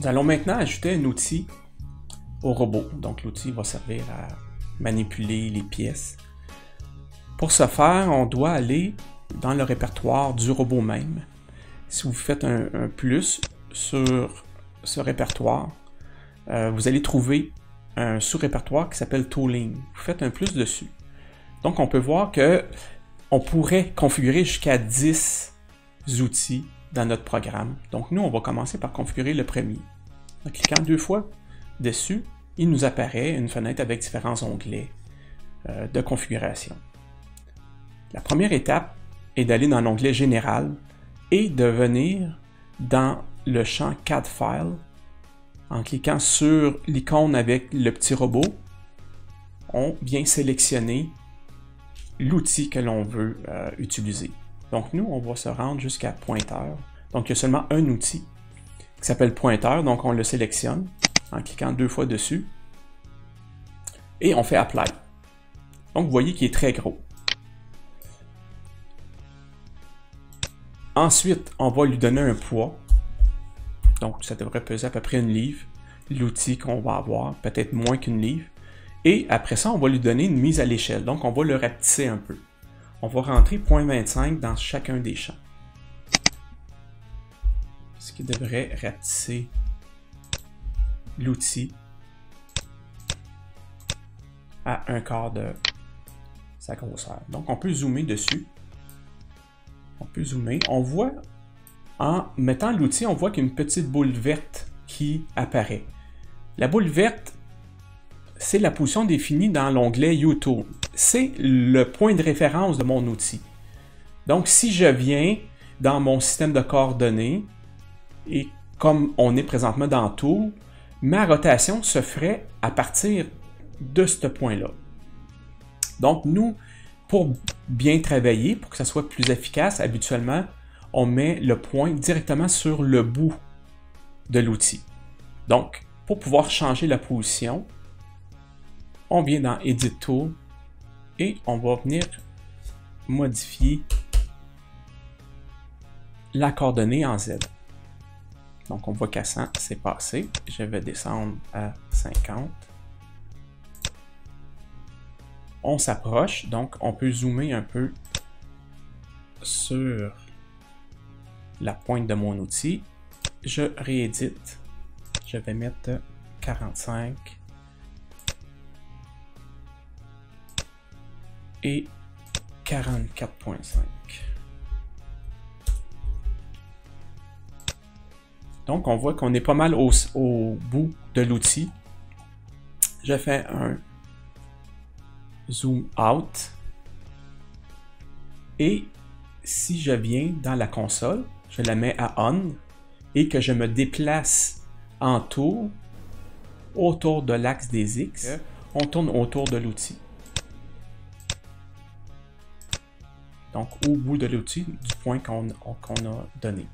Nous allons maintenant ajouter un outil au robot. Donc l'outil va servir à manipuler les pièces. Pour ce faire, on doit aller dans le répertoire du robot même. Si vous faites un plus sur ce répertoire, vous allez trouver un sous-répertoire qui s'appelle Tooling. Vous faites un plus dessus. Donc on peut voir que on pourrait configurer jusqu'à 10 outils dans notre programme. Donc nous, on va commencer par configurer le premier. En cliquant 2 fois dessus, il nous apparaît une fenêtre avec différents onglets de configuration. La première étape est d'aller dans l'onglet Général et de venir dans le champ CAD File. En cliquant sur l'icône avec le petit robot, on vient sélectionner l'outil que l'on veut utiliser. Donc nous, on va se rendre jusqu'à Pointeur. Donc il y a seulement un outil qui s'appelle Pointeur, donc on le sélectionne en cliquant 2 fois dessus et on fait Apply. Donc vous voyez qu'il est très gros. Ensuite, on va lui donner un poids. Donc ça devrait peser à peu près 1 livre, l'outil qu'on va avoir, peut-être moins qu'1 livre. Et après ça, on va lui donner une mise à l'échelle. Donc on va le rapetisser un peu. On va rentrer 0.25 dans chacun des champs. Ce qui devrait rapetisser l'outil à 1/4 de sa grosseur. Donc on peut zoomer dessus. On peut zoomer. On voit, en mettant l'outil, on voit qu'il y a une petite boule verte qui apparaît. La boule verte, c'est la position définie dans l'onglet U-Tool. C'est le point de référence de mon outil. Donc si je viens dans mon système de coordonnées, et comme on est présentement dans Tool, ma rotation se ferait à partir de ce point-là. Donc nous, pour bien travailler, pour que ça soit plus efficace, habituellement, on met le point directement sur le bout de l'outil. Donc, pour pouvoir changer la position, on vient dans Edit Tool et on va venir modifier la coordonnée en Z. Donc, on voit qu'à 100, c'est passé. Je vais descendre à 50. On s'approche, donc on peut zoomer un peu sur la pointe de mon outil. Je réédite. Je vais mettre 45 et 44.5. Donc on voit qu'on est pas mal au bout de l'outil. Je fais un zoom out. Et si je viens dans la console, je la mets à on et que je me déplace en tour autour de l'axe des X, on tourne autour de l'outil. Donc au bout de l'outil du point qu'on a donné.